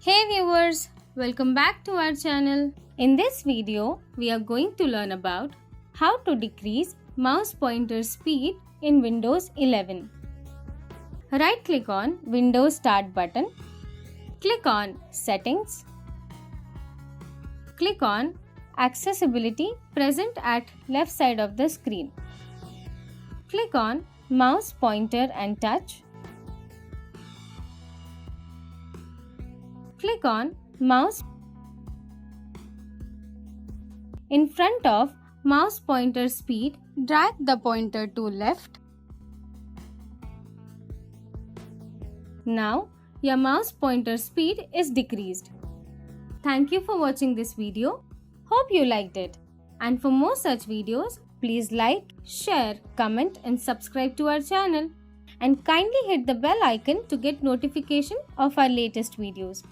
Hey viewers, welcome back to our channel. In this video, we are going to learn about how to decrease mouse pointer speed in Windows 11. Right click on Windows Start button. Click on Settings. Click on Accessibility present at left side of the screen. Click on Mouse Pointer and Touch. Click on Mouse. In front of mouse pointer speed, drag the pointer to left. Now, your mouse pointer speed is decreased. Thank you for watching this video. Hope you liked it. And for more such videos, please like, share, comment and subscribe to our channel. And kindly hit the bell icon to get notification of our latest videos.